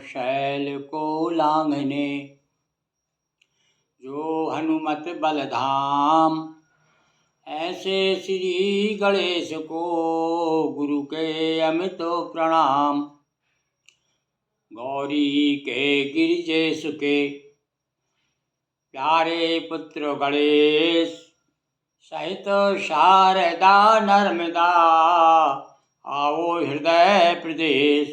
शैल को लांघने। जो हनुमत बलधाम ऐसे श्री गणेश को गुरु के अमित प्रणाम। गौरी के गिरिजेश के प्यारे पुत्र गणेश सहित शारदा नर्मदा आओ हृदय प्रदेश।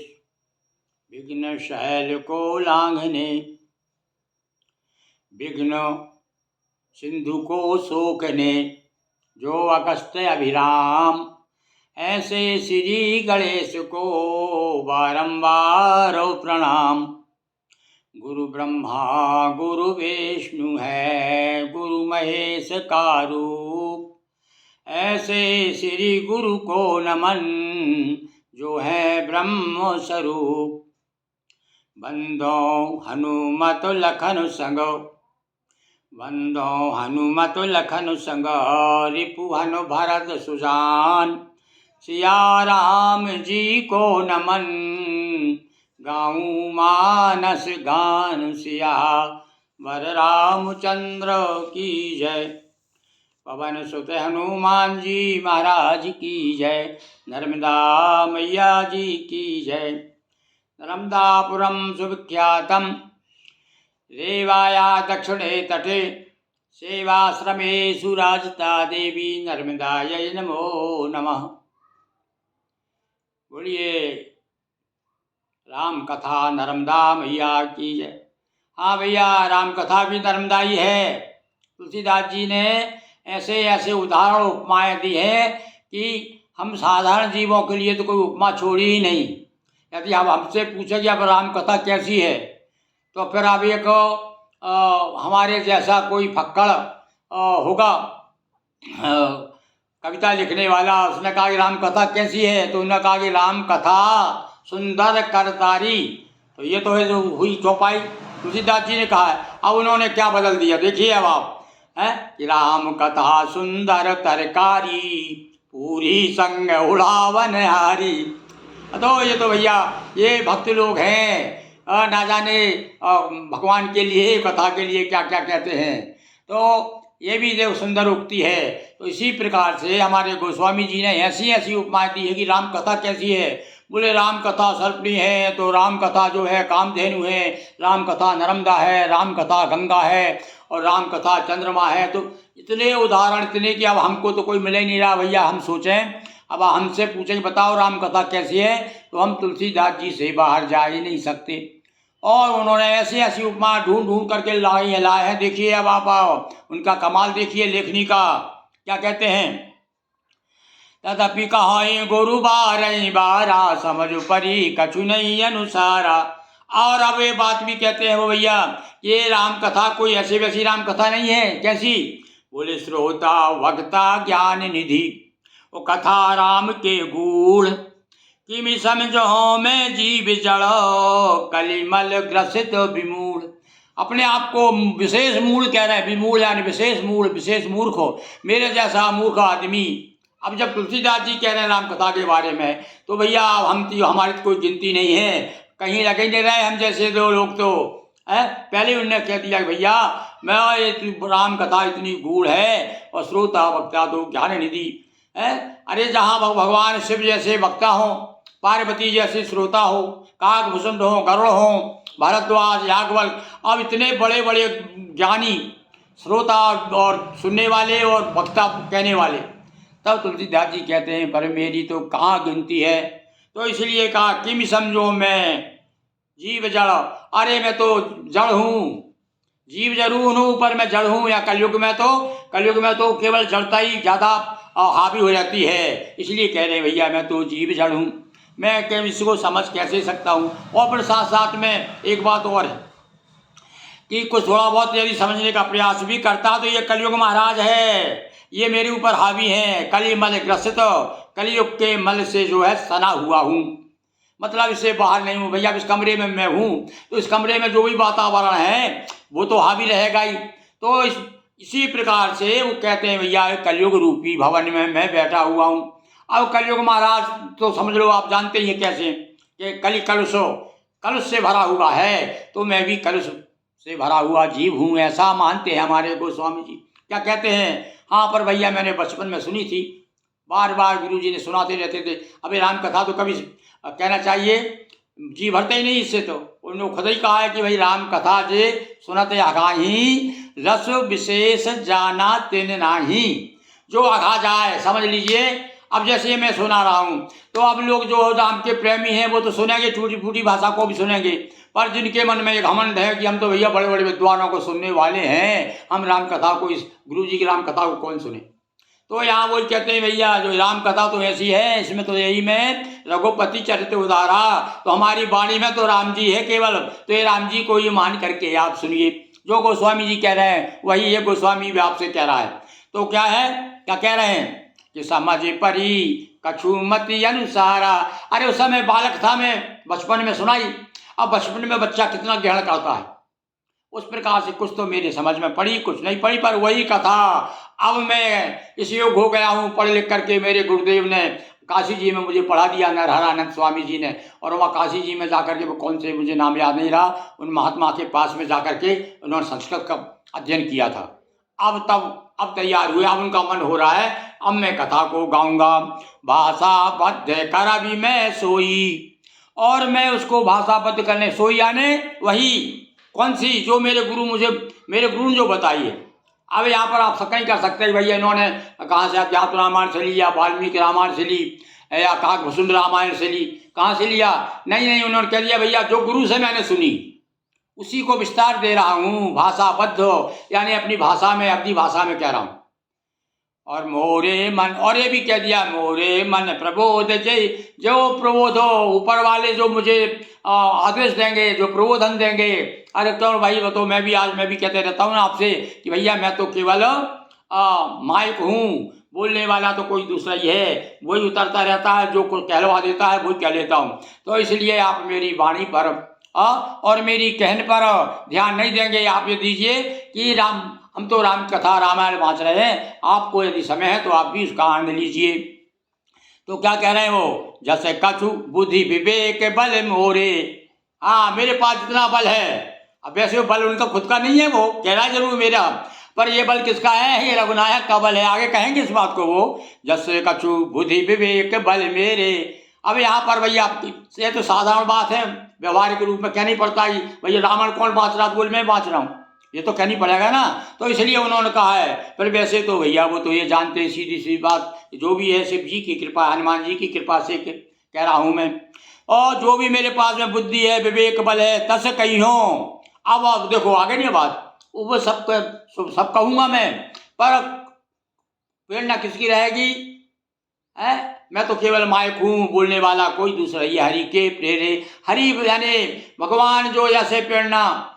विघ्न शैल को लांघने। विघ्न सिंधु को सोखने। जो अगस्त्य अभिराम ऐसे श्री गणेश को बारंबार प्रणाम। गुरु ब्रह्मा गुरु विष्णु है गुरु महेश का रूप। ऐसे श्री गुरु को नमन जो है ब्रह्म स्वरूप। बंदो हनुमत लखन संग। बंदो हनुमत लखन संग रिपुहन भरत सुजान। सिया राम जी को नमन गाऊं मानस गान। सिया वर रामचंद्र की जय। पवन सुत हनुमान जी महाराज की जय। नर्मदा मैया जी की जय। नर्मदापुरम सुविख्यातम रेवाया दक्षिणे तटे। सेवाश्रमेषु राजता देवी नर्मदायै नमो नमः। बोलिए राम कथा नर्मदा मैया की जय। हाँ भैया, राम कथा भी नर्मदा ही है। तुलसीदास जी ने ऐसे ऐसे उदाहरण उपमाएं दी है कि हम साधारण जीवों के लिए तो कोई उपमा छोड़ी ही नहीं। यदि आप हमसे पूछे कि अब राम कथा कैसी है, तो फिर आप एक हमारे जैसा कोई फक्कड़ होगा कविता लिखने वाला, उसने कहा कि राम कथा कैसी है, तो उन्होंने कहा कि राम कथा सुंदर करतारी। तो ये तो है जो हुई चौपाई, तुलसीदास जी ने कहा है। अब उन्होंने क्या बदल दिया, देखिए अब आप हैं कि राम कथा सुंदर तरकारी पूरी संग उड़ावन हारी। तो ये तो भैया ये भक्त लोग हैं, ना जाने भगवान के लिए कथा के लिए क्या क्या कहते हैं। तो ये भी जो सुंदर उक्ति है। तो इसी प्रकार से हमारे गोस्वामी जी ने ऐसी ऐसी उपमाएं दी है कि राम कथा कैसी है। बोले राम कथा सर्पणी है, तो राम कथा जो है कामधेनु है, राम कथा नर्मदा है, राम कथा गंगा है, और राम कथा चंद्रमा है। तो इतने उदाहरण, इतने कि अब हमको तो कोई मिल ही नहीं रहा भैया। हम सोचें, अब हमसे पूछें बताओ राम कथा कैसी है, तो हम तुलसीदास जी से बाहर जा ही नहीं सकते। और उन्होंने ऐसी ऐसी उपमा ढूंढ ढूंढ करके लाए हैं। देखिए अब आप उनका कमाल देखिए लेखनी का। क्या कहते हैं, तदपि कहाई गुरु बारई बारा समझ परी कछु नहीं अनुसारा। और अब ये बात भी कहते हैं वो भैया, ये राम कथा कोई ऐसी वैसी राम कथा नहीं है। कैसी? बोले श्रोता वक्ता ज्ञान निधि वो कथा राम के गूढ़। किमि समझो मैं जीव जड़ कलिमल ग्रसित विमूढ़। अपने आप को विशेष मूढ़ कह रहे हैं, विमूढ़ यानी विशेष मूढ़, विशेष मूर्ख हो, मेरे जैसा मूर्ख आदमी। अब जब तुलसीदास जी कह रहे हैं राम कथा के बारे में, तो भैया हम हमारी तो कोई गिनती नहीं है, कहीं लगे नहीं रहे हम जैसे दो लोग। तो पहले उनने कह दिया कि भैया मैं ये राम कथा इतनी गूढ़ है और श्रोता वक्ता तो ज्ञान निधि है। अरे जहाँ भगवान शिव जैसे वक्ता हों, पार्वती जैसे श्रोता हो, काकभूषण हो, गरुड़ हो, भारद्वाज, याज्ञवल्क्य, अब इतने बड़े बड़े ज्ञानी, श्रोता और सुनने वाले और वक्ता कहने वाले, तब तुलसीदास जी कहते हैं पर मेरी तो कहाँ गिनती है। तो इसलिए कहा किम समझो मैं जीव जड़। अरे मैं तो जड़ हूँ, जीव जरूर हूँ पर मैं जड़ हूँ। या कलयुग में तो केवल जड़ता ही ज़्यादा हावी हो जाती है। इसलिए कह रहे भैया मैं तो जीव जड़ हूँ, मैं क्या इसको समझ कैसे सकता हूँ। और फिर साथ साथ में एक बात और है कि कुछ थोड़ा बहुत यदि समझने का प्रयास भी करता तो ये कलयुग महाराज है, ये मेरे ऊपर हावी है। कलिमल ग्रसित, कलयुग के मल से जो है सना हुआ हूँ, मतलब इससे बाहर नहीं हूँ भैया। इस कमरे में मैं हूँ, तो इस कमरे में जो भी वातावरण है वो तो हावी रहेगा ही। तो इसी प्रकार से वो कहते हैं भैया कलयुग रूपी भवन में मैं बैठा हुआ हूँ। अब कलयुग महाराज तो समझ लो आप जानते ही हैं कैसे कि कलि कलुषो कलुष से भरा हुआ है, तो मैं भी कलुष से भरा हुआ जीव हूँ, ऐसा मानते हैं हमारे गोस्वामी जी। क्या कहते हैं? हाँ, पर भैया मैंने बचपन में सुनी थी, बार बार गुरु जी ने सुनाते रहते थे। अबे राम कथा तो कभी कहना चाहिए, जी भरते ही नहीं इससे। तो उन्होंने खुद ही कहा है कि भाई राम कथा जे सुनते अघाही, रस विशेष जाना तिन नाही। जो अघा जाए समझ लीजिए। अब जैसे मैं सुना रहा हूँ, तो अब लोग जो राम के प्रेमी हैं वो तो सुनेंगे, टूटी फूटी भाषा को भी सुनेंगे, पर जिनके मन में एक घमंड है कि हम तो भैया बड़े बड़े विद्वानों को सुनने वाले हैं, हम राम कथा को, इस गुरु जी की राम कथा को कौन सुने। तो यहाँ वो कहते हैं भैया जो राम कथा तो ऐसी है, इसमें तो यही में रघुपति चरित्र उतारा, तो हमारी वाणी में तो राम जी है केवल, तो ये राम जी को ये मान करके आप सुनिए। जो गोस्वामी जी कह रहे हैं वही ये गोस्वामी भी आपसे कह रहा है। तो क्या है, क्या कह रहे हैं कि समझ परी कछुमति अनुसारा। अरे उस समय बालक था मैं, बचपन में सुनाई। अब बचपन में बच्चा कितना ग्रहण करता है, उस प्रकार से कुछ तो मेरे समझ में पड़ी, कुछ नहीं पड़ी, पर वही कथा अब मैं इस योग हो गया हूँ पढ़ लिख करके। मेरे गुरुदेव ने काशी जी में मुझे पढ़ा दिया, नरहरानंद स्वामी जी ने, और वहाँ काशी जी में जाकर के, वो कौन से मुझे नाम याद नहीं रहा, उन महात्मा के पास में जाकर के उन्होंने संस्कृत का अध्ययन किया था। अब तैयार हुए, अब उनका मन हो रहा है अब मैं कथा को गाऊंगा। भाषा बद्ध कर अभी मैं सोई, और मैं उसको भाषाबद्ध करने, सोई यानी वही कौन सी जो मेरे गुरु ने जो बताई है। अब यहाँ पर आप नहीं कर सकते भैया इन्होंने कहाँ से अध्यात्म रामायण से ली, या वाल्मीकि रामायण से ली, या काकभूषुंड रामायण से ली, कहाँ से लिया। नहीं, उन्होंने कह दिया भैया जो गुरु से मैंने सुनी उसी को विस्तार दे रहा हूँ, भाषाबद्ध यानी अपनी भाषा में, अपनी भाषा में कह रहा हूँ। और मोरे मन, और ये भी कह दिया मोरे मन प्रबोध जय, जो प्रबोध हो ऊपर वाले जो मुझे आदेश देंगे, जो प्रबोधन देंगे। अरे तो भाई वो तो मैं भी कहते रहता हूँ ना आपसे कि भैया मैं तो केवल माइक हूँ, बोलने वाला तो कोई दूसरा ही है, वही उतरता रहता है, जो कहलवा देता है वही कह लेता हूँ। तो इसलिए आप मेरी वाणी पर और मेरी कहने पर ध्यान नहीं देंगे। आप ये दीजिए कि हम तो राम कथा रामायण वाँच रहे हैं, आपको यदि समय है तो आप भी उसका आनंद लीजिए। तो क्या कह रहे हैं वो, जैसे कछु बुद्धि विवेक बल मोरे। हाँ, मेरे पास जितना बल है, अब वैसे वो बल उनका खुद का नहीं है, वो कह रहा है जरूर मेरा, पर ये बल किसका है, ये रघुनायक का बल है। आगे कहेंगे इस बात को वो, जैसे कछु बुद्धि विवेक बल मेरे। अब यहाँ पर भैया ये तो साधारण बात है, व्यवहारिक रूप में कहनी पड़ता है भैया रामायण कौन बाँच रहा, बोल मैं बाँच रहा हूँ, ये तो कहनी पड़ेगा ना। तो इसलिए उन्होंने कहा है। पर वैसे तो भैया वो तो ये जानते हैं, सीधी सी बात, जो भी है शिव जी की कृपा, हनुमान जी की कृपा से कह रहा हूँ मैं। और जो भी मेरे पास में बुद्धि है, विवेक बल है, तस कही हो। अब देखो आगे नहीं बात, वो सब कहूँगा मैं, पर प्रेरणा किसकी रहेगी है? मैं तो केवल माइक हूँ, बोलने वाला कोई दूसरा। ये हरि के प्रेरे, हरि यानी भगवान जो ऐसे प्रेरणा।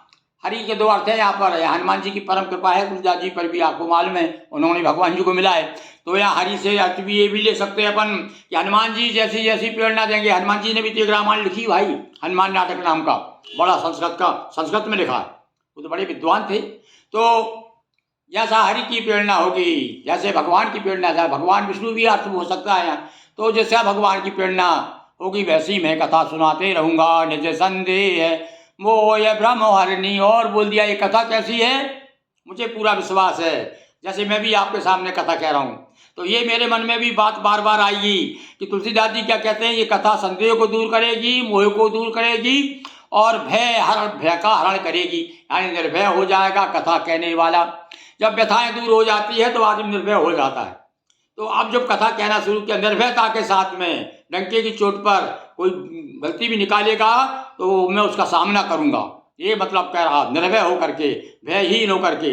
हरि के दो अर्थ है यहाँ पर, हनुमान जी की परम कृपा है, तुलसीदास जी पर भी आपको मालूम है, उन्होंने भगवान जी को मिला है। तो यहाँ हरि से अर्थ भी ये भी ले सकते हैं अपन कि हनुमान जी जैसी जैसी प्रेरणा देंगे। हनुमान जी ने भी तो एक रामायण लिखी भाई, हनुमान नाटक नाम का, बड़ा संस्कृत में लिखा है, वो तो बड़े विद्वान थे। तो जैसा हरि की प्रेरणा होगी, जैसे भगवान की प्रेरणा, जैसे भगवान विष्णु भी अर्थ हो सकता है, तो जैसा भगवान की प्रेरणा होगी वैसी मैं कथा सुनाते रहूँगा। निज संदेह मोह ब्रह्म हरनी। और बोल दिया ये कथा कैसी है, मुझे पूरा विश्वास है, जैसे मैं भी आपके सामने कथा कह रहा हूँ, तो ये मेरे मन में भी बात बार बार आएगी कि तुलसीदास जी क्या कहते हैं, ये कथा संदेह को दूर करेगी, मोह को दूर करेगी, और भय का हरण करेगी, यानी निर्भय हो जाएगा कथा कहने वाला। जब व्यथाएं दूर हो जाती है तो आदमी निर्भय हो जाता है। तो अब जब कथा कहना शुरू किया निर्भयता के साथ में, डंके की चोट पर कोई गलती भी निकालेगा तो मैं उसका सामना करूंगा, ये मतलब कह रहा, निर्भय होकर के, भयहीन होकर के।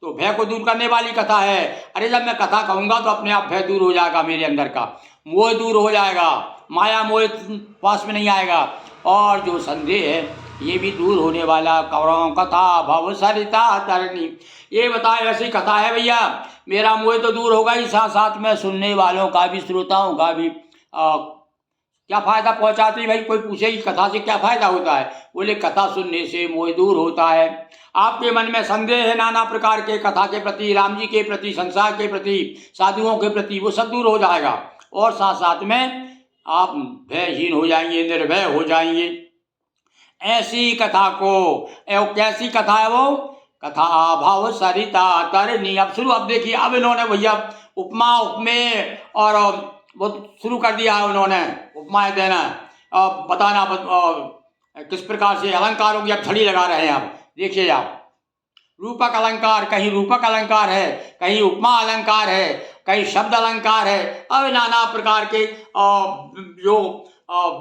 तो भय को दूर करने वाली कथा है। अरे जब मैं कथा कहूँगा तो अपने आप भय दूर हो जाएगा, मेरे अंदर का मोह दूर हो जाएगा, माया मोह पास में नहीं आएगा, और जो संदेह है ये भी दूर होने वाला। कौरव कथा भव सरिता तरनी, ये बताए ऐसी कथा है भैया, मेरा मोह तो दूर होगा ही, साथ साथ में सुनने वालों का भी, श्रोताओं का भी क्या फायदा पहुंचाती। भाई कोई पूछे कि कथा से क्या फायदा होता है, बोले कथा सुनने से मोह दूर होता है। आपके मन में संदेह है नाना प्रकार के कथा के प्रति, राम जी के प्रति, संसार के प्रति, साधुओं के प्रति, वो सब दूर हो जाएगा, और साथ साथ में आप भयहीन हो जाएंगे, निर्भय हो जाएंगे। ऐसी कथा को। कैसी कथा है वो? कथा भाव सरिता तरनी। अब शुरू, अब देखिए, अब इन्होंने भैया उपमा उपमेय और वो शुरू कर दिया है उन्होंने, उपमाएं देना, बताना, किस प्रकार से अलंकारों की अब छड़ी लगा रहे हैं। अब देखिए आप, रूपक अलंकार, कहीं रूपक अलंकार है, कहीं उपमा अलंकार है, कहीं शब्द अलंकार है। अब नाना प्रकार के जो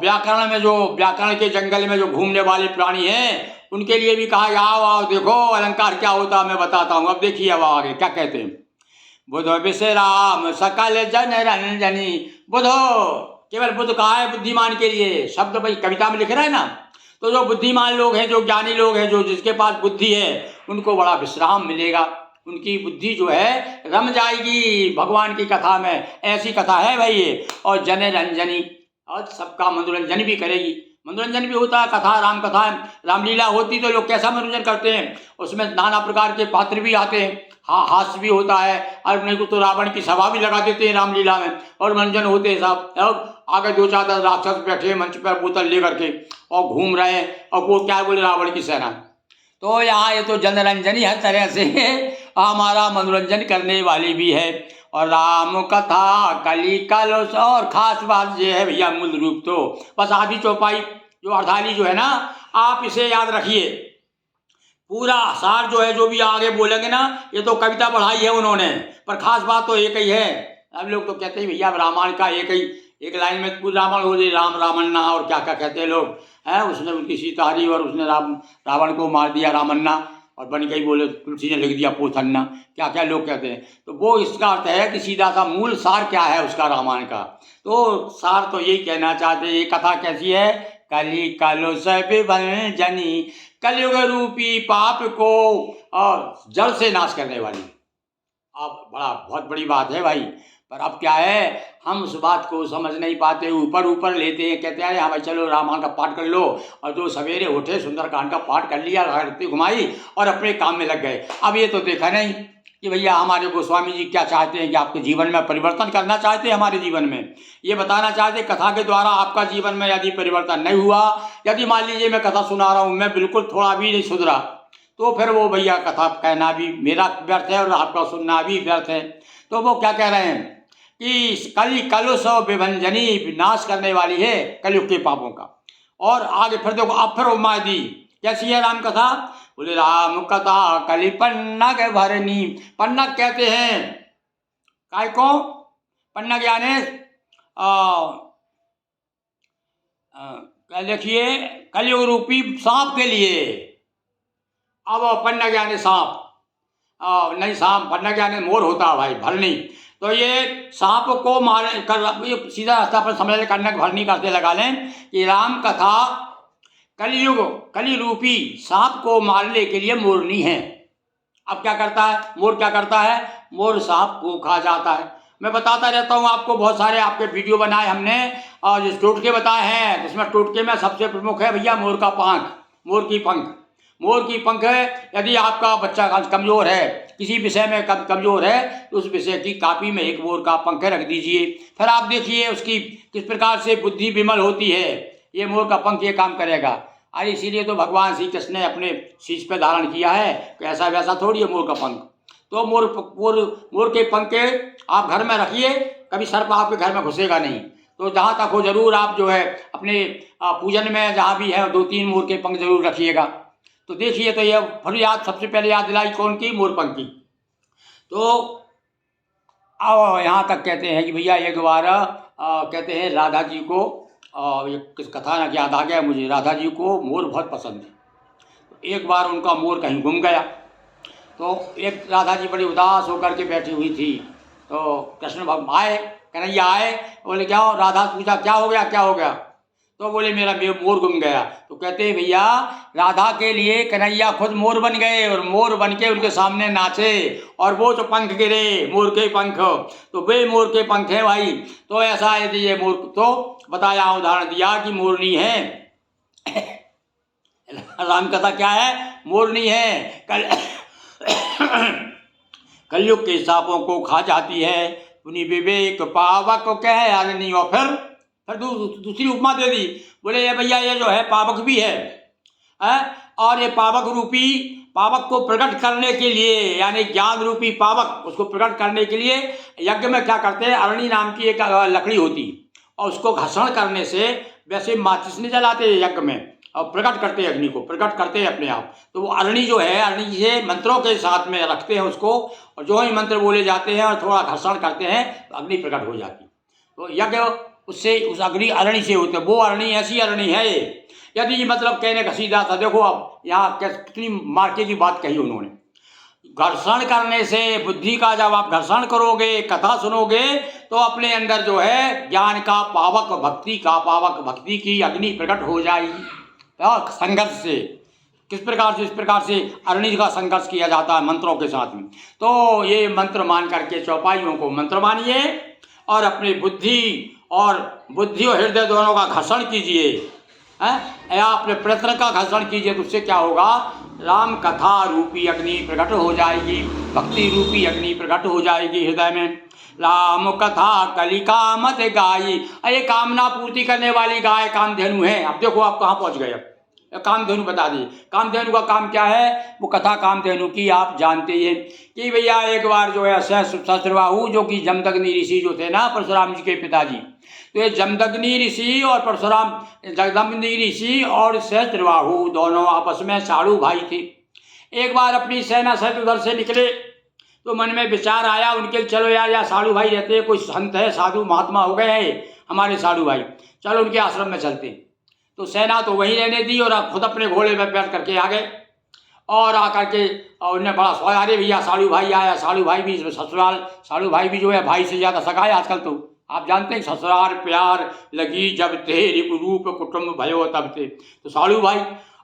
व्याकरण में, जो व्याकरण के जंगल में जो घूमने वाले प्राणी हैं, उनके लिए भी कहा, आओ आओ देखो अलंकार क्या होता है, मैं बताता हूँ। अब देखिए अब आगे क्या कहते हैं। बुधो विश्राम सकल जन रंजनी। बुधो, केवल बुध कहा है बुद्धिमान के लिए, शब्द भाई कविता में लिख रहा है ना। तो जो बुद्धिमान लोग हैं, जो ज्ञानी लोग हैं, जो जिसके पास बुद्धि है, उनको बड़ा विश्राम मिलेगा, उनकी बुद्धि जो है रम जाएगी भगवान की कथा में। ऐसी कथा है भाई ये। और जन रंजनी, और सबका मनोरंजन भी करेगी। मनोरंजन भी होता है, कथा राम कथा है, रामलीला होती तो लोग कैसा मनोरंजन करते हैं, उसमें नाना प्रकार के पात्र भी आते हैं, हास्य भी होता है, और नहीं तो रावण की सभा भी लगा देते हैं रामलीला में, और मनोरंजन होते हैं सब। और आगे 2-4 राक्षस बैठे मंच पर बोतल लेकर के और घूम रहे हैं, और वो क्या बोले, रावण की सेना। तो यहाँ ये तो जनरंजनी हर तरह से हमारा मनोरंजन करने वाली भी है। और राम कथा कली कलश, और खास बात ये है भैया, मूल रूप तो बस आधी चौपाई जो अर्धाली जो है ना, आप इसे याद रखिए। पूरा सार जो है, जो भी आगे बोलेंगे ना, ये तो कविता बढ़ाई है उन्होंने, पर खास बात तो एक ही है। अब लोग तो कहते हैं भैया रामायण का एक लाइन में पूरी रामायण हो जाए, राम रामन्ना और क्या क्या कहते हैं लोग हैं। उसने उनकी सीता हरी, और उसने रावण को मार दिया रामन्ना, और बन गई बोले तुलसी ने लिख दिया पोथन्ना, क्या क्या लोग कहते हैं। तो वो इसका अर्थ है कि सीधा सा मूल सार क्या है उसका, रामायण का। तो सार तो यही कहना चाहते हैं। ये कथा कैसी है? कली कलुष विभंजनी, कलयुग रूपी पाप को और जड़ से नाश करने वाली। अब बहुत बड़ी बात है भाई। पर अब क्या है, हम उस बात को समझ नहीं पाते, ऊपर ऊपर लेते हैं, कहते हैं हाँ भाई चलो रामायण का पाठ कर लो, और जो सवेरे उठे सुंदरकांड का पाठ कर लिया, आरती घुमाई और अपने काम में लग गए। अब ये तो देखा नहीं कि भैया हमारे गोस्वामी जी क्या चाहते हैं, कि आपके जीवन में परिवर्तन करना चाहते हैं, हमारे जीवन में ये बताना चाहते, कथा के द्वारा आपका जीवन में यदि परिवर्तन नहीं हुआ, यदि मान लीजिए मैं कथा सुना रहा हूँ, मैं बिल्कुल थोड़ा भी नहीं सुधरा, तो फिर वो भैया कथा कहना भी मेरा व्यर्थ है और आपका सुनना भी व्यर्थ है। तो वो क्या कह रहे हैं कि कली कलुष विभंजनी, विनाश करने वाली है कलयुग के पापों का। और आगे फिर देखो, अब फिर उपमा दी, कैसी है राम कथा? बोले राम कथा कली पन्नग भरनी। पन्नग कहते हैं काय को? पन्नग यानी देखिए कलयुग रूपी सांप के लिए। अब पन्नग यानी सांप, नहीं सांप, पन्नग यानी मोर होता है भाई, भरनी। तो ये सांप को मार कर, सीधा रास्ता पर समझ लें, कन्नग भरनी करते लगा लें कि राम कथा कलयुग, कली रूपी सांप को मारने के लिए मोरनी है। अब क्या करता है मोर? क्या करता है मोर? सांप को खा जाता है। मैं बताता रहता हूँ आपको, बहुत सारे आपके वीडियो बनाए हमने, और जो टोटके बताए हैं, उसमें टोटके में सबसे प्रमुख है भैया मोर का पंख, मोर की पंख। मोर की पंख है, यदि आपका बच्चा कमज़ोर है, किसी विषय में कमज़ोर है, तो उस विषय की कॉपी में एक मोर का पंख रख दीजिए, फिर आप देखिए उसकी किस प्रकार से बुद्धि विमल होती है। ये मोर का पंख ये काम करेगा। अरे इसीलिए तो भगवान श्री कृष्ण ने अपने शीश पे धारण किया है, कि ऐसा वैसा थोड़ी है मोर का पंख। तो मोर के पंख के आप घर में रखिए, कभी सर्प आपके घर में घुसेगा नहीं। तो जहाँ तक हो जरूर आप जो है अपने पूजन में जहाँ भी है 2-3 मोर के पंख जरूर रखिएगा। तो देखिए, तो ये फिर याद, सबसे पहले याद दिलाई कौन की? मोर पंख की। तो अब यहाँ तक कहते हैं कि भैया एक बार कहते हैं राधा जी को, ये किस कथा ना याद आ गया मुझे, राधा जी को मोर बहुत पसंद है। तो एक बार उनका मोर कहीं गुम गया, तो एक राधा जी बड़ी उदास होकर के बैठी हुई थी। तो कृष्ण भगवान आए, कन्हैया आए, बोले क्या हो? राधा पूछा क्या हो गया, क्या हो गया? तो बोले मेरा मोर गुम गया। तो कहते हैं भैया राधा के लिए कन्हैया खुद मोर बन गए, और मोर बन के उनके सामने नाचे, और वो जो पंख गिरे मोर के पंख, तो वे मोर के पंख हैं भाई। तो ऐसा है ये मोर, तो बताया, उदाहरण दिया कि मोरनी है। राम कथा क्या है? मोरनी है। कलयुग के सांपों को खा जाती है, उन्हीं विवेक पावक कह यानी। और फिर दूसरी उपमा दे दी, बोले ये भैया ये जो है पावक भी है, है। और ये पावक रूपी, पावक को प्रकट करने के लिए, यानी ज्ञान रूपी पावक, उसको प्रकट करने के लिए यज्ञ में क्या करते हैं, अरणी नाम की एक लकड़ी होती, और उसको घर्षण करने से, वैसे माचिस नहीं जलाते यज्ञ में, और प्रकट करते हैं, अग्नि को प्रकट करते हैं अपने आप। तो वो अरणी जो है, अरणी से मंत्रों के साथ में रखते हैं उसको, और जो ही मंत्र बोले जाते हैं और थोड़ा घर्षण करते हैं तो अग्नि प्रकट हो जाती। तो यज्ञ उससे, उस अग्नि अरणी से होते। वो अरणी ऐसी अरणी है। यदि मतलब कहने का सीधा था, देखो अब यहाँ कितनी मार्के की बात कही उन्होंने। घर्षण करने से बुद्धि का, जब आप घर्षण करोगे, कथा सुनोगे, तो अपने अंदर जो है ज्ञान का पावक, भक्ति का पावक, भक्ति की अग्नि प्रकट हो जाएगी। तो संघर्ष से किस प्रकार से, इस प्रकार से अरणी का संघर्ष किया जाता है मंत्रों के साथ में। तो ये मंत्र मान करके चौपाइयों को मंत्र मानिए, और अपनी बुद्धि और हृदय दोनों का घर्षण कीजिए, हैं, या अपने प्रयत्न का घर्षण कीजिए। तो उससे क्या होगा, राम कथा रूपी अग्नि प्रकट हो जाएगी, भक्ति रूपी अग्नि प्रकट हो जाएगी हृदय में। राम कथा कलिका मत गाई, ये कामना पूर्ति करने वाली गाय कामधेनु है। अब देखो आप कहाँ पहुँच गए। अब कामधेनु बता दी, कामधेनु का काम क्या है, वो कथा कामधेनु की आप जानते हैं कि भैया एक बार जो है सहस्त्रबाहु, जो कि जमदग्नि ऋषि जो थे ना, परशुराम जी के पिताजी, तो ये जमदग्नि ऋषि और परशुराम, जमदग्नि ऋषि और सहस्त्रबाहु दोनों आपस में साड़ू भाई थे। एक बार अपनी सेना सहित उधर से निकले, तो मन में विचार आया उनके, चलो यार साड़ू भाई रहते हैं, कोई संत है, साधु महात्मा हो गए हैं हमारे साड़ू भाई, चलो उनके आश्रम में चलते। तो सेना तो वहीं रहने दी, और खुद अपने घोड़े में बैठ करके आ गए। और आकर के और उन्हें बड़ा सोया, अरे भैया साड़ू भाई आया। साड़ू भाई भी ससुराल, साड़ू भाई भी जो है भाई से ज़्यादा सगा है आजकल। तो आप जानते हैं, ससुराल प्यार लगी जब ते, रिप रूप कुटुंब भयो तब थे। तो साड़ू भाई,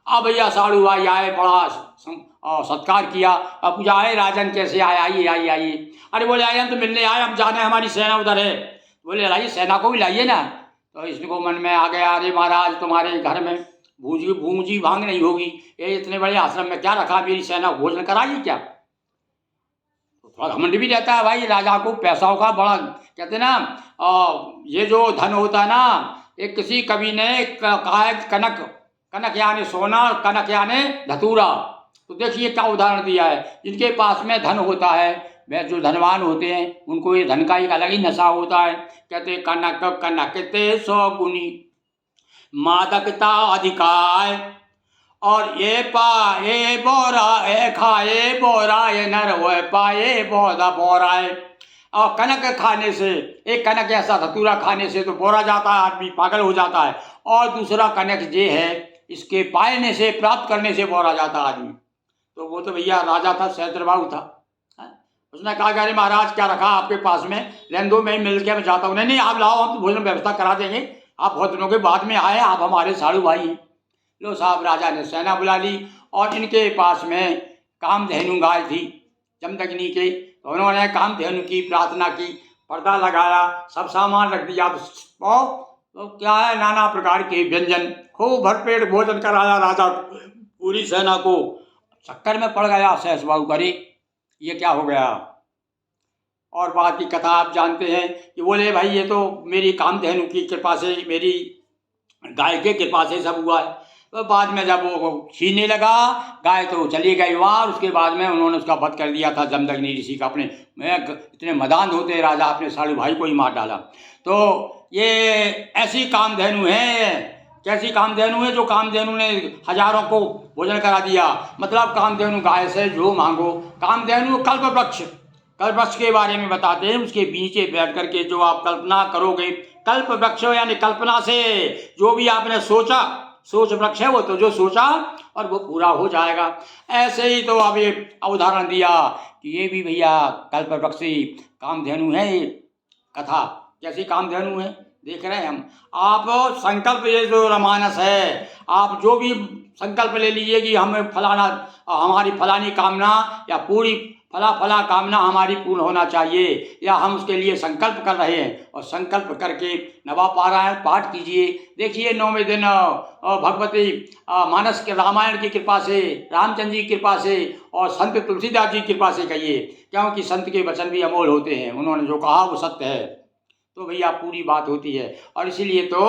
अब भैया साड़ू भाई आए, बड़ा सत्कार किया। अब पूछा, आए राजन कैसे आए, आइए आइए आइए। अरे बोले आए हम तो मिलने आए, हम जाने हमारी सेना उधर है। बोले लाइए सेना को भी लाइए ना। तो इसको मन में आ गया, अरे महाराज तुम्हारे घर में भूंजी भांग नहीं होगी, ये इतने बड़े आश्रम में क्या रखा, मेरी सेना भोजन कराइए क्या। तो थोड़ा घमंड भी रहता है भाई राजा को, पैसाओं का बड़ा, कहते ना ये जो धन होता है ना, एक किसी कवि ने कहा है, कनक, कनक यानी सोना, कनक यानी धतूरा। तो देखिए क्या उदाहरण दिया है, जिनके पास में धन होता है, वे जो धनवान होते हैं, उनको ये धन का एक अलग ही नशा होता है। कहते कनक कनकते 100 गुनी, मादकता अधिकार, और ये पाए बोरा ए खाए बोरा, ये नर हो पाए बोधा बोरा है। और कनक खाने से, एक कनक ऐसा धतूरा खाने से तो बोरा जाता है, आदमी पागल हो जाता है। और दूसरा कनक ये है, इसके पाने से, प्राप्त करने से बोरा जाता है आदमी। तो वो तो भैया राजा था, सहस्त्रबाहु था। उसने कहा कि अरे महाराज क्या रखा आपके पास में, रहने दो, मैं मिल के मैं जाता हूँ। नहीं आप लाओ, हम तो भोजन व्यवस्था करा देंगे, आप बहुत दिनों के बाद में आए, आप हमारे साड़ू भाई हैं। लो साहब, राजा ने सेना बुला ली, और इनके पास में कामधेनु गाय थी जमदग्नि के। तो उन्होंने कामधेनु की प्रार्थना की, पर्दा लगाया, सब सामान रख दिया। तो क्या है, नाना प्रकार के व्यंजन, खूब भरपेट भोजन कराया राजा पूरी सेना को। चक्कर में पड़ गया सहस्त्रबाहु, करे ये क्या हो गया। और बात की कथा आप जानते हैं कि बोले भाई ये तो मेरी कामधेनु की कृपा से, मेरी गाय के कृपा से सब हुआ है। तो बाद में जब वो छीनने लगा गाय, तो चली गई वहाँ। उसके बाद में उन्होंने उसका वध कर दिया था जमदग्नि ऋषि का। अपने इतने मदान होते राजा, अपने साड़ू भाई को ही मार डाला। तो ये ऐसी कामधेनु है, कैसी कामधेनु है, जो कामधेनु ने हजारों को भोजन करा दिया। मतलब कामधेनु गाय से जो मांगो। कामधेनु कल्पवृक्ष, कल्पवृक्ष के बारे में बताते हैं, उसके नीचे बैठ करके जो आप कल्पना करोगे, कल्पवृक्ष यानी कल्पना से जो भी आपने सोचा, सोच वृक्ष है वो, तो जो सोचा और वो पूरा हो जाएगा। ऐसे ही तो अब ये उदाहरण दिया कि ये भी भैया कल्पवृक्ष कामधेनु है। ये कथा कैसी कामधेनु है देख रहे हैं हम। आप संकल्प, ये जो रामानस है, आप जो भी संकल्प ले लीजिए कि हमें फलाना, हमारी फलानी कामना या पूरी फला कामना हमारी पूर्ण होना चाहिए, या हम उसके लिए संकल्प कर रहे हैं, और संकल्प करके नवा पारायण पाठ कीजिए। देखिए 9वें दिन भगवती मानस के रामायण की कृपा से, रामचंद्र जी की कृपा से, और संत तुलसीदास जी की कृपा से कहिए, क्योंकि संत के वचन भी अमोल होते हैं, उन्होंने जो कहा वो सत्य है। तो भैया पूरी बात होती है। और इसीलिए तो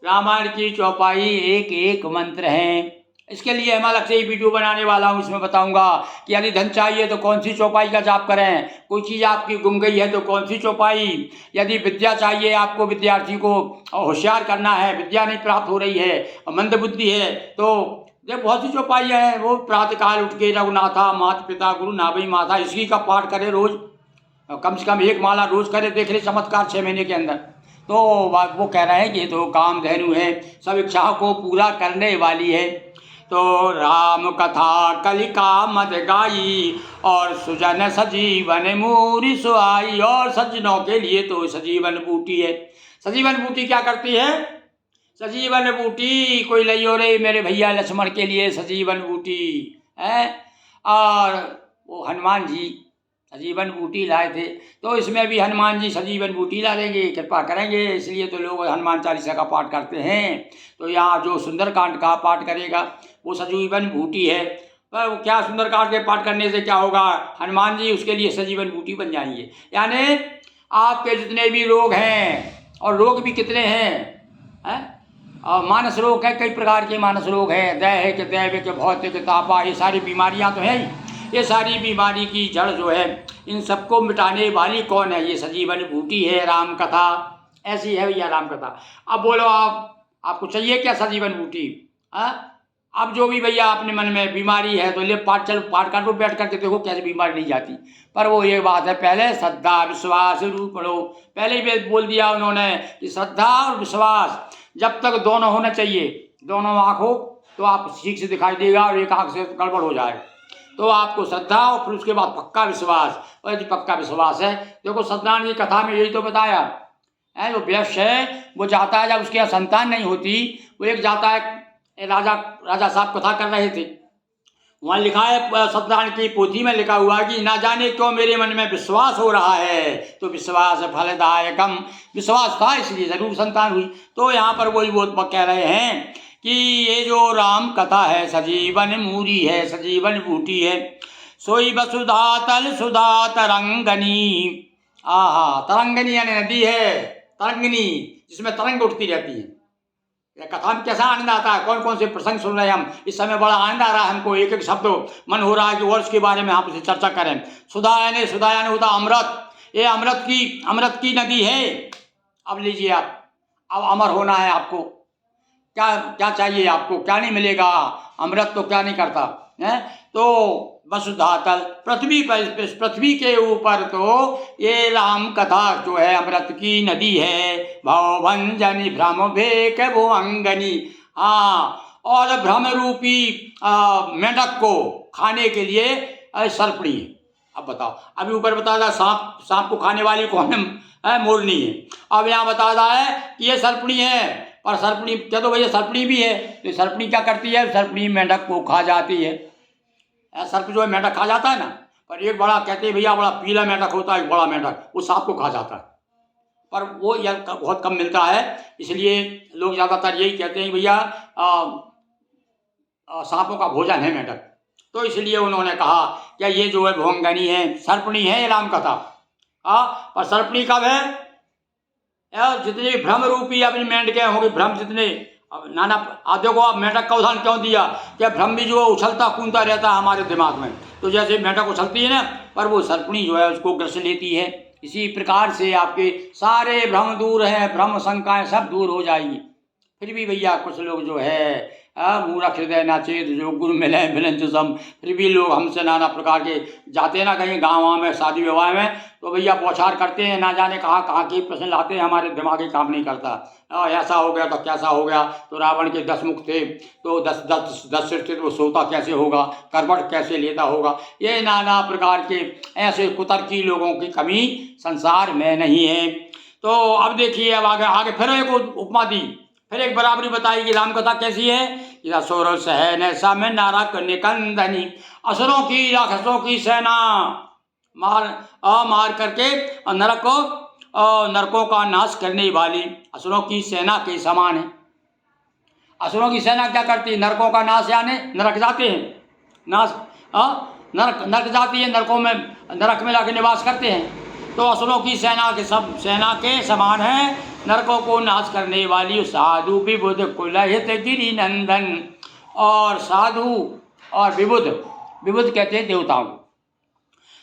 रामायण की चौपाई एक एक मंत्र हैं, इसके लिए मैं अलग से ही वीडियो बनाने वाला हूँ। इसमें बताऊंगा कि यदि धन चाहिए तो कौन सी चौपाई का जाप करें, कोई चीज़ आपकी गुम गई है तो कौन सी चौपाई, यदि विद्या चाहिए आपको, विद्यार्थी को होशियार करना है, विद्या नहीं प्राप्त हो रही है, मंद बुद्धि है, तो ये बहुत सी चौपाइयाँ हैं। वो प्रातःकाल उठ के रघुनाथा माता पिता गुरु नाभि माता इसकी का पाठ करे रोज, कम से कम 1 माला रोज करे, देख ले चमत्कार 6 महीने के अंदर। तो वो कह रहे हैं कि ये तो कामधेनु है, सब इच्छाओं को पूरा करने वाली है। तो राम कथा कलिका मद गाई और सुजन सजीवन मूरी सुहाई। और सज्जनों के लिए तो सजीवन बूटी है। सजीवन बूटी क्या करती है? सजीवन बूटी कोई लियो रे मेरे भैया लक्ष्मण के लिए सजीवन बूटी है। और वो हनुमान जी सजीवन बूटी लाए थे, तो इसमें भी हनुमान जी सजीवन बूटी ला देंगे, कृपा करेंगे। इसलिए तो लोग हनुमान चालीसा का पाठ करते हैं। तो यहाँ जो सुंदरकांड का पाठ करेगा वो सजीवन बूटी है। पर वो क्या सुंदरकांड के पाठ करने से क्या होगा? हनुमान जी उसके लिए सजीवन बूटी बन जाएंगे। यानी आपके जितने भी रोग हैं, और रोग भी कितने हैं, और मानस रोग है, कई प्रकार के मानस रोग हैं, दैहिक दैविक भौतिक तापा, ये सारी बीमारियां तो हैं ही। ये सारी बीमारी की जड़ जो है, इन सबको मिटाने वाली कौन है? ये सजीवन बूटी है, राम कथा। ऐसी है भैया राम कथा। अब बोलो आपको चाहिए क्या सजीवन बूटी? अब जो भी भैया अपने मन में बीमारी है तो ले पाठ कर दो, बैठ करके देखो कैसे बीमारी नहीं जाती। पर वो ये बात है, पहले श्रद्धा विश्वास रूप पढ़ो। पहले ही बोल दिया उन्होंने कि श्रद्धा और विश्वास जब तक दोनों होना चाहिए, दोनों आँख हो तो आप ठीक से दिखाई देगा, और एक आँख से गड़बड़ हो जाए तो आपको श्रद्धा, और फिर उसके बाद पक्का विश्वास। और यदि पक्का विश्वास है, देखो सत्यनारायण की कथा में यही तो बताया है। जो वैश्य है वो जाता है, जब उसके यहाँ संतान नहीं होती, वो एक जाता है, राजा साहब कथा कर रहे थे, वहाँ लिखा है सत्यनारायण की पोथी में लिखा हुआ कि ना जाने क्यों मेरे मन में विश्वास हो रहा है, तो विश्वास फलदायकम। विश्वास था इसलिए जरूर संतान हुई। तो यहाँ पर वही वो कह रहे हैं कि ये जो राम कथा है सजीवन मूरी है, सजीवन बूटी है। सोई वसुधा तल सुधा तरंगनी। तरंगनी यानी नदी है, तरंगनी जिसमें तरंग उठती रहती है। कथा में कैसा आनंद आता है, कौन कौन से प्रसंग सुन रहे हैं हम, इस समय बड़ा आनंद आ रहा है हमको। एक एक शब्द मन हो रहा है कि वर्ष के बारे में आप उसे चर्चा करें। सुधा यानी होता अमृत। ये अमृत की नदी है। अब लीजिए आप, अब अमर होना है आपको, क्या चाहिए आपको? क्या नहीं मिलेगा? अमृत तो क्या नहीं करता है। तो वसुधा तल पृथ्वी के ऊपर तो ये राम कथा जो है अमृत की नदी है। भवभंजनी भ्रम भेक भुवंगनी। और भ्रम रूपी मेंढक को खाने के लिए सर्पणी है। अब बताओ, अभी ऊपर बता रहा सांप को खाने वाली कौन है? मोरनी है। अब यहाँ बता रहा है कि ये सर्पणी है, पर सर्पणी क्या, तो भैया सर्पणी भी है, तो सर्पणी क्या करती है? सर्पणी मेंढक को खा जाती है। सर्प जो है मेंढक खा जाता है ना, पर एक बड़ा कहते हैं भैया बड़ा पीला मेंढक होता है, एक बड़ा मेंढक, वो सांप को खा जाता है, पर वो यार बहुत कम मिलता है। इसलिए लोग ज़्यादातर यही कहते हैं भैया सांपों का भोजन है मेंढक। तो इसलिए उन्होंने कहा कि ये जो है भुवंगनी है, सर्पणी है ये राम कथा। पर सर्पणी कब है? जितने भ्रम रूपी अपनी मेंढकें होंगी, भ्रम जितने, अब नाना आप देखो, आप मेंढक का उदाहरण क्यों दिया? क्या भ्रम भी जो है उछलता कूदता रहता है हमारे दिमाग में, तो जैसे मेंढक उछलती है ना, पर वो सर्पणी जो है उसको ग्रस लेती है। इसी प्रकार से आपके सारे भ्रम दूर हैं, भ्रम शंकाएं सब दूर हो जाएंगी। फिर भी भैया कुछ लोग जो है मूर्ख हृदय नाचेत जो गुरु मिले मिलन सम, फिर भी लोग हमसे नाना प्रकार के जाते हैं ना कहीं गाँव में शादी विवाह में, तो भैया बौछार करते हैं, ना जाने कहाँ के प्रश्न लाते हैं, हमारे दिमाग ही काम नहीं करता। ऐसा हो गया तो कैसा हो गया, तो रावण के 10 मुख थे तो 10 सिर थे, तो वो सोता कैसे होगा, करवट कैसे लेता होगा। ये नाना प्रकार के ऐसे कुतर्की लोगों की कमी संसार में नहीं है। तो अब देखिए, अब आगे फिर एक उपमा दी, फिर एक बराबरी बताई कि राम कथा कैसी है। कि असुर सहन सम नरक निकंदनी। असुरों की राक्षसों की सेना मार करके नरकों का नाश करने वाली असुरों की सेना के समान है। असुरों की सेना क्या करती है? नरकों का नाश, यानी नरक जाते हैं, नाश नरक जाती है, नरक में लाके निवास करते हैं। तो असुरों की सेना के समान है, नरकों को नाश करने वाली साधु विबुध कुलहित गिरि नंदन। और साधु और विबुध, विबुध कहते हैं देवताओं को,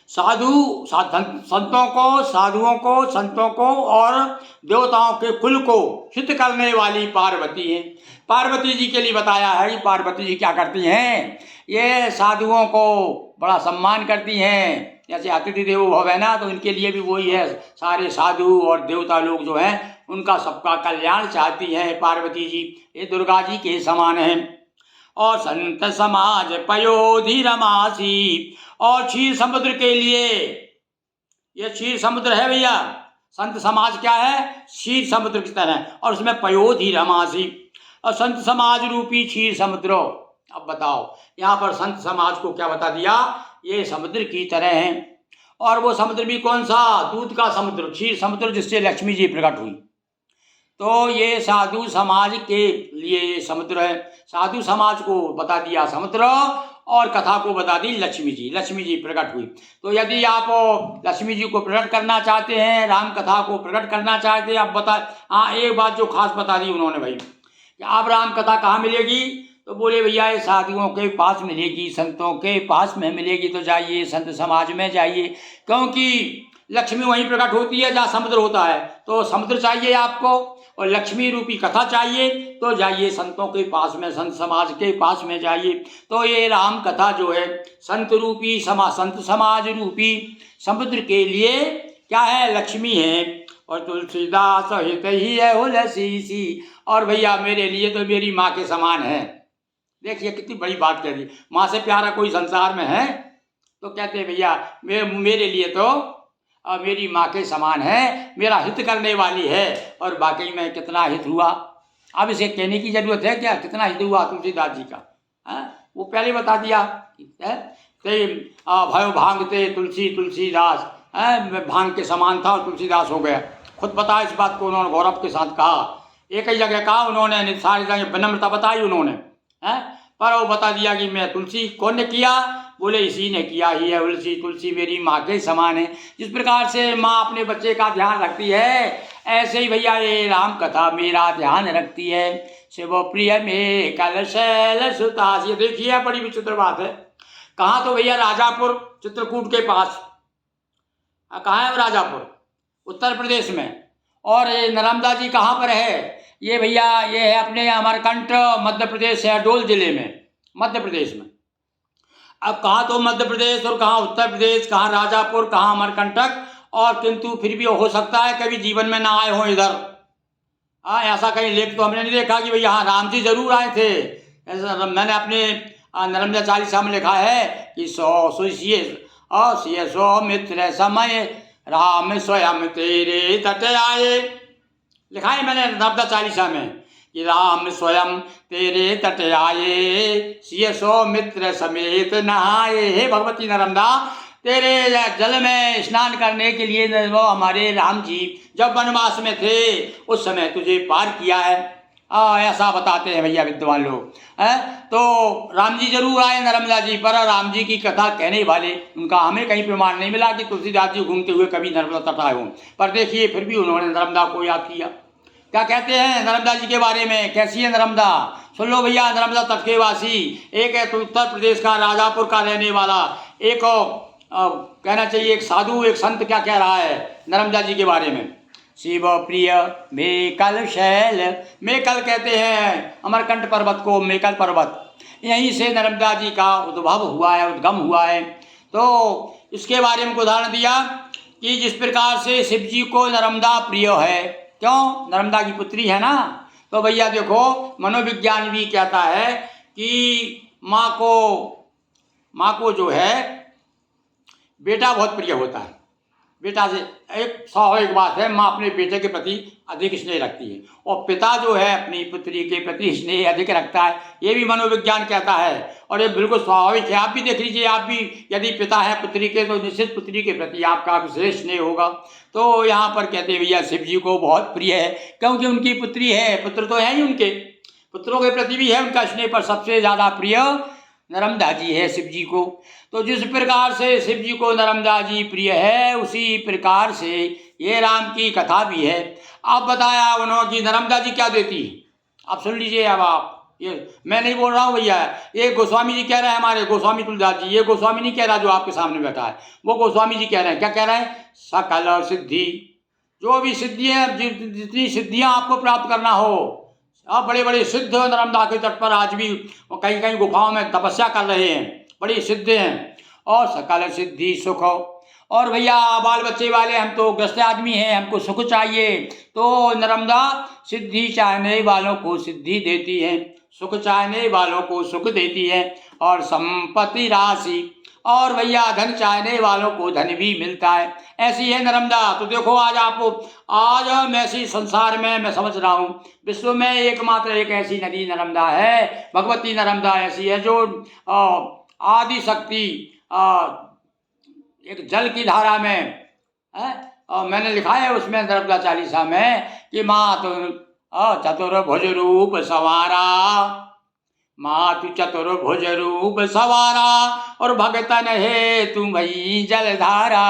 संतों को, साधुओं को, संतों को और देवताओं के कुल को हित करने वाली पार्वती है। पार्वती जी के लिए बताया है कि पार्वती जी क्या करती हैं, ये साधुओं को बड़ा सम्मान करती हैं। जैसे अतिथि देवो भव है ना, तो इनके लिए भी वही है, सारे साधु और देवता लोग जो हैं उनका सबका कल्याण चाहती हैं पार्वती जी। ये दुर्गा जी के समान हैं। और संत समाज पयोधि रमासी, और क्षीर समुद्र के लिए, ये क्षीर समुद्र है भैया, संत समाज क्या है, क्षीर समुद्र की तरह, और उसमें पयोधि रमासी, और संत समाज रूपी क्षीर समुद्र। अब बताओ यहाँ पर संत समाज को क्या बता दिया, ये समुद्र की तरह है। और वो समुद्र भी कौन सा, दूध का समुद्र, क्षीर समुद्र, जिससे लक्ष्मी जी प्रकट हुई। तो ये साधु समाज के लिए ये समुद्र है। साधु समाज को बता दिया समुद्र, और कथा को बता दी लक्ष्मी जी, लक्ष्मी जी प्रकट हुई। तो यदि आप लक्ष्मी जी को प्रकट करना चाहते हैं, राम कथा को प्रकट करना चाहते हैं, आप बता, हाँ एक बात जो खास बता दी उन्होंने भाई कि आप राम कथा कहाँ मिलेगी, तो बोले भैया ये साधुओं के पास मिलेगी, संतों के पास में मिलेगी, तो जाइए संत समाज में जाइए, क्योंकि लक्ष्मी वहीं प्रकट होती है जहाँ समुद्र होता है। तो समुद्र चाहिए आपको और लक्ष्मी रूपी कथा चाहिए, तो जाइए संतों के पास में, संत समाज के पास में जाइए। तो ये राम कथा जो है संत रूपी संत समाज रूपी समुद्र के लिए क्या है, लक्ष्मी है। और तुलसीदास हित ही है हो लसीसी, और भैया मेरे लिए तो मेरी माँ के समान है। देखिए कितनी बड़ी बात कह दी, माँ से प्यारा कोई संसार में है। तो कहते हैं भैया मेरे लिए तो मेरी माँ के समान है, मेरा हित करने वाली है। और वाकई में कितना हित हुआ, अब इसे कहने की जरूरत है क्या, कितना हित हुआ तुलसीदास जी का, वो पहले बता दिया। ते भयो भांगते तुलसी तुलसीदास, भांग के समान था और तुलसीदास हो गया। खुद बताया इस बात को उन्होंने गौरव के साथ कहा, एक ही जगह कहा उन्होंने, सारी जगह विनम्रता बताई उन्होंने, पर वो बता दिया कि मैं तुलसी, कौन ने किया, बोले इसी ने किया ही है, तुलसी तुलसी मेरी माँ के समान है। जिस प्रकार से माँ अपने बच्चे का ध्यान रखती है, ऐसे ही भैया ये राम कथा मेरा ध्यान रखती है। शिव प्रिय में कल शैल सुतास, ये देखिए बड़ी विचित्र बात है। कहाँ, तो भैया राजापुर चित्रकूट के पास, कहाँ है राजापुर, उत्तर प्रदेश में। और ये नर्मदा जी कहाँ पर है, ये भैया ये है अपने अमरकंट मध्य प्रदेश, शहडोल जिले में, मध्य प्रदेश में। अब कहाँ तो मध्य प्रदेश और कहाँ उत्तर प्रदेश, कहाँ राजापुर, कहाँ अमरकंटक, और किंतु फिर भी हो सकता है कभी जीवन में ना आए हों इधर। ऐसा कहीं लेख तो हमने नहीं देखा कि भैया हाँ राम जी जरूर आए थे। ऐसा मैंने अपने नर्मदा चालीसा में लिखा है कि सौ मित्र समय राम स्वयं तेरे तट आए, लिखा है मैंने नर्मदा चालीसा में कि राम स्वयं तेरे तट आए, सौ मित्र समेत नहाए। हे भगवती नर्मदा, तेरे जल में स्नान करने के लिए वो हमारे राम जी जब वनवास में थे उस समय तुझे पार किया है। ऐसा बताते हैं भैया विद्वान लोग। तो राम जी जरूर आए नर्मदा जी पर, राम जी की कथा कहने वाले उनका हमें कहीं प्रमाण नहीं मिला कि तुलसीदास जी घूमते हुए कभी नर्मदा तट आए हों। पर देखिए फिर भी उन्होंने नर्मदा को याद किया। क्या कहते हैं नर्मदा जी के बारे में, कैसी है नर्मदा, सुन लो भैया। नर्मदा तट के वासी, एक है उत्तर प्रदेश का राजापुर का रहने वाला, एक कहना चाहिए एक साधु, एक संत क्या कह रहा है नर्मदा जी के बारे में। शिव प्रिय मेकल शैल, मेकल कहते हैं अमरकंट पर्वत को, मेकल पर्वत, यहीं से नर्मदा जी का उद्भव हुआ है, उद्गम हुआ है। तो इसके बारे में उदाहरण दिया कि जिस प्रकार से शिव जी को नर्मदा प्रिय है, क्यों, नर्मदा की पुत्री है ना। तो भैया देखो मनोविज्ञान भी कहता है कि माँ को जो है बेटा बहुत प्रिय होता है। बेटा से एक स्वाभाविक बात है, माँ अपने बेटे के प्रति अधिक स्नेह रखती है, और पिता जो है अपनी पुत्री के प्रति स्नेह अधिक रखता है, ये भी मनोविज्ञान कहता है। और ये बिल्कुल स्वाभाविक है। आप भी देख लीजिए, आप भी यदि पिता है पुत्री के तो निश्चित पुत्री के प्रति आपका विशेष स्नेह होगा। तो यहाँ पर कहते हैं भैया शिव जी को बहुत प्रिय है, क्योंकि उनकी पुत्री है, पुत्र तो है ही उनके, पुत्रों के प्रति भी है उनका स्नेह, पर सबसे ज़्यादा प्रिय नर्मदा जी है शिव जी को। तो जिस प्रकार से शिव जी को नर्मदा जी प्रिय है, उसी प्रकार से ये राम की कथा भी है। अब बताया उन्होंने कि नर्मदा जी क्या देती है, अब सुन लीजिए अब आप ये मैं नहीं बोल रहा हूँ भैया, ये गोस्वामी जी कह रहे हैं, हमारे गोस्वामी तुलसीदास जी। ये गोस्वामी नहीं कह रहा जो आपके सामने बैठा है, वो गोस्वामी जी कह रहे हैं। क्या कह रहे हैं? सकल सिद्धि, जो भी सिद्धियाँ, जितनी सिद्धियाँ आपको प्राप्त करना हो, अब बड़े बड़े सिद्ध नर्मदा के तट पर आज भी कहीं कहीं गुफाओं में तपस्या कर रहे हैं, बड़ी सिद्ध हैं। और सकल सिद्धि सुख, और भैया बाल बच्चे वाले हम तो ग्रस्त आदमी हैं, हमको सुख चाहिए, तो नर्मदा सिद्धि चाहने वालों को सिद्धि देती है, सुख चाहने वालों को सुख देती है, और संपत्ति राशि, और भैया धन चाहने वालों को धन भी मिलता है। ऐसी है नर्मदा। तो देखो आज आपको, आज हम ऐसी संसार में, मैं समझ रहा हूँ विश्व में एकमात्र एक ऐसी नदी नर्मदा है, भगवती नर्मदा ऐसी है जो आदि शक्ति एक जल की धारा में है। और मैंने लिखा है उसमें नर्मदा चालीसा में कि मातु चतुर्भुज रूप सवारा, मातु चतुर्भुज रूप सवारा, और भगतन है तुम भई जलधारा।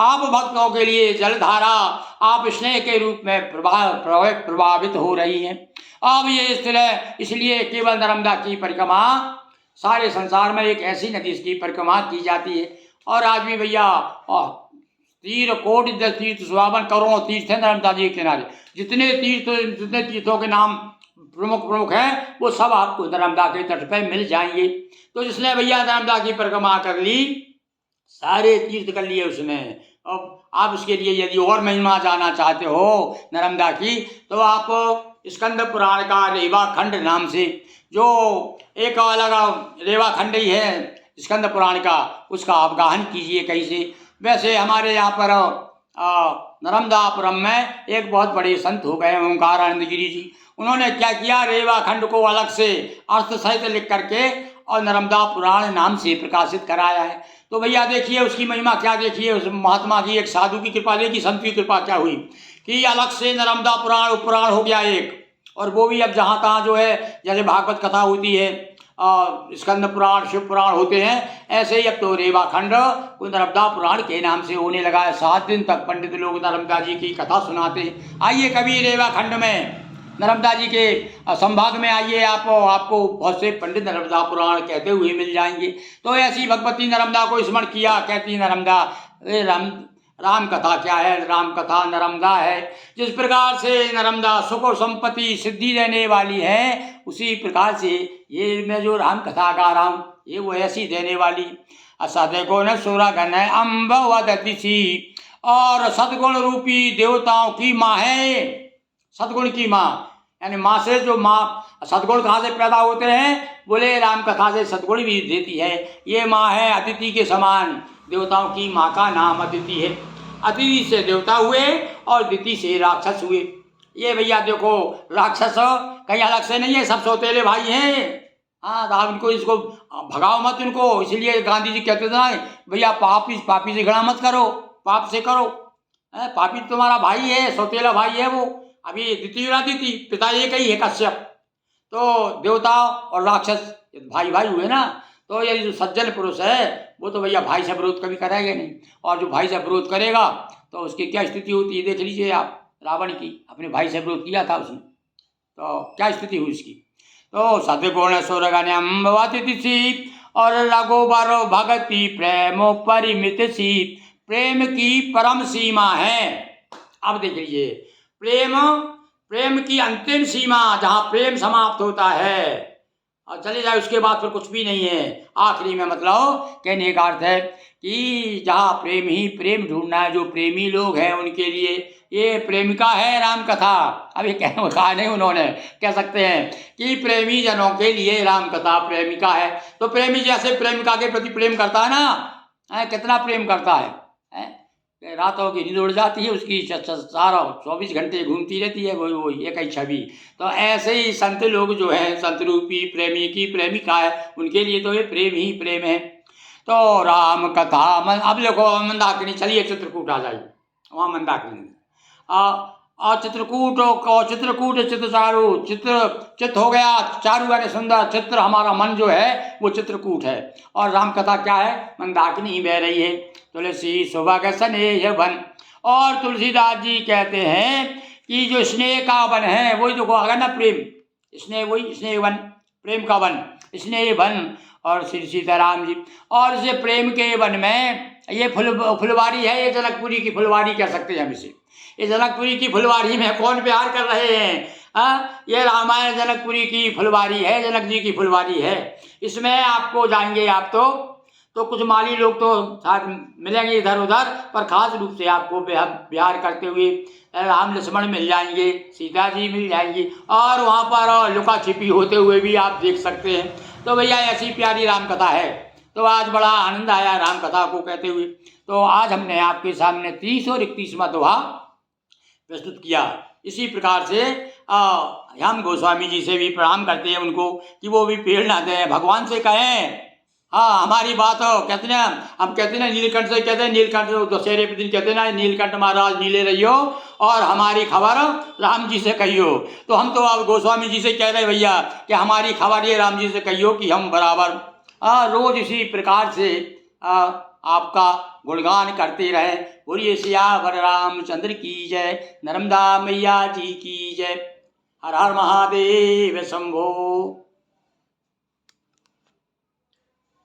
आप भक्तों के लिए जलधारा, आप स्नेह के रूप में प्रभावित हो रही हैं। अब ये इसलिए केवल नर्मदा की परिक्रमा सारे संसार में एक ऐसी नदी की परिक्रमा की जाती है। और आज भी भैया तीर कोटि तीर्थ 52 करोड़ तीर्थ है नर्मदा जी के किनारे। जितने तीर्थों के नाम प्रमुख हैं वो सब आपको नर्मदा के तट पर मिल जाएंगे। तो जिसने भैया नर्मदा की परिक्रमा कर ली, सारे तीर्थ कर लिए उसने। अब आप उसके लिए यदि और महिमा जानना चाहते हो नर्मदा की, तो आप स्कंद पुराण का रेवा खंड नाम से, जो एक अलग रेवा खंड ही है स्कंद पुराण का, उसका अवगाहन कीजिए कहीं से। वैसे हमारे यहाँ पर नर्मदापुरम में एक बहुत बड़े संत हो गए ओंकारानंद गिरी जी। उन्होंने क्या किया, रेवा खंड को अलग से अर्थ सहित लिख करके और नर्मदा पुराण नाम से प्रकाशित कराया है। तो भैया देखिए उसकी महिमा क्या, देखिए उस महात्मा की, एक साधु की कृपा, देखिए संत की कृपा क्या हुई कि अलग से नर्मदा पुराण उपपुराण हो गया एक। और वो भी अब जहाँ तहाँ जो है, जैसे भागवत कथा होती है, स्कंद पुराण शिव पुराण होते हैं, ऐसे ही अब तो रेवा खंड को नर्मदा पुराण के नाम से होने लगा है। 7 दिन तक पंडित लोग नर्मदा जी की कथा सुनाते हैं। आइए कभी रेवा खंड में, नर्मदा जी के संभाग में आइए, आपको बहुत से पंडित नर्मदा पुराण कहते हुए मिल जाएंगे। तो ऐसी भगवती नर्मदा को स्मरण किया, कहती नर्मदा राम कथा क्या है, राम कथा नर्मदा है। जिस प्रकार से नर्मदा सुख और संपत्ति सिद्धि देने वाली है, उसी प्रकार से ये मैं जो राम कथा गा रहा हूँ ये वो ऐसी देने वाली। सदगुण सुरगण अम्ब वदतिसी, और सदगुण रूपी देवताओं की माँ है, सदगुण की माँ। यानी माँ से जो माँ, सदगुण कहाँ से पैदा होते हैं, बोले राम कथा से सदगुण भी देती है। ये माँ है अदिति के समान, देवताओं की माँ का नाम अदिति है। अदिति से देवता हुए और दिति से राक्षस हुए। ये भैया देखो राक्षस कहीं अलग से नहीं है, सब सौतेले भाई हैं। हाँ, तो आप इनको, इसको भगाओ मत इनको। इसलिए गांधी जी कहते थे ना भैया, पापी से घृणा मत करो, पाप से करो। पापी तुम्हारा भाई है, सौतेला भाई है वो। अभी दिति और अदिति पिता एक ही है, कश्यप। तो देवता और राक्षस भाई भाई हुए ना। तो ये जो सज्जन पुरुष है वो तो भैया भाई से विरोध कभी करेगा नहीं, और जो भाई से विरोध करेगा तो उसकी क्या स्थिति होती है देख लीजिए आप। रावण की अपने भाई से विरोध किया था उसने, तो क्या स्थिति हुई उसकी। तो सदगुण सुरगण्यम वदतिसी, और रघुबर भगति प्रेम परिमित सी, प्रेम की परम सीमा है। अब देख लीजिए, प्रेम की अंतिम सीमा, जहाँ प्रेम समाप्त होता है और चले जाए उसके बाद फिर कुछ भी नहीं है। आखिरी में मतलब कहने का अर्थ है कि जहाँ प्रेम ही प्रेम ढूंढना है, जो प्रेमी लोग हैं उनके लिए ये प्रेमिका है राम कथा। अब ये कहा नहीं उन्होंने, कह सकते हैं कि प्रेमी जनों के लिए राम कथा प्रेमिका है। तो प्रेमी जैसे प्रेमिका के प्रति प्रेम करता है ना, कितना प्रेम करता है, रातों की नींद उड़ जाती है उसकी, सारा 24 घंटे घूमती रहती है वही एक ही छवि। तो ऐसे ही संत लोग जो हैं, संत रूपी प्रेमी की प्रेमिका है, उनके लिए तो ये प्रेम ही प्रेम है। तो राम कथा अब देखो मंदाकिनी, चलिए चित्रकूट आ जाइए, वहाँ मंदाकिनी चित्रकूट चित्र चारु, चित्र हो गया चारु यानी सुंदर, चित्र हमारा मन जो है वो चित्रकूट है। और राम कथा क्या है, मंदाकिनी बह रही है। तुलसी सुबह स्नेह वन, और तुलसीदास जी कहते हैं कि जो स्नेह का वन है वही देखो अगर ना प्रेम, स्नेह वही स्नेह वन, प्रेम का वन, स्नेह वन और श्री सीताराम जी। और इसे प्रेम के वन में ये फुलवारी है, ये जनकपुरी की फुलवारी कह सकते हैं हम इसे। ये जनकपुरी की फुलवारी में कौन प्यार कर रहे हैं? ये रामायण जनकपुरी की फुलवारी है, जनक जी की फुलवारी है। इसमें आपको जाएंगे आप तो कुछ माली लोग तो साथ मिलेंगे इधर उधर, पर खास रूप से आपको प्यार करते हुए राम लक्ष्मण मिल जाएंगे, सीता जी मिल जाएंगी, और वहाँ पर लुका छिपी होते हुए भी आप देख सकते हैं। तो भैया ऐसी प्यारी राम कथा है। तो आज बड़ा आनंद आया राम कथा को कहते हुए। तो आज हमने आपके सामने 30 और 31वां दोहा प्रस्तुत किया। इसी प्रकार से हम गोस्वामी जी से भी प्रणाम करते हैं उनको कि वो भी पेड़ ना दें, भगवान से कहें हाँ हमारी बात हो। कहते हैं हम कहते हैं नीलकंठ से, कहते हैं नीलकंठ दशहरे के दिन कहते हैं ना नीलकंठ महाराज नीले रहियो और हमारी खबर राम जी से कहियो। तो हम तो अब गोस्वामी जी से कह रहे भैया कि हमारी खबर ये राम जी से कहियो कि हम बराबर रोज इसी प्रकार से आपका गुणगान करते रहे। बोलिए सियावर रामचंद्र की जय, नर्मदा मैया जी की जय। हर हर महादेव शंभो।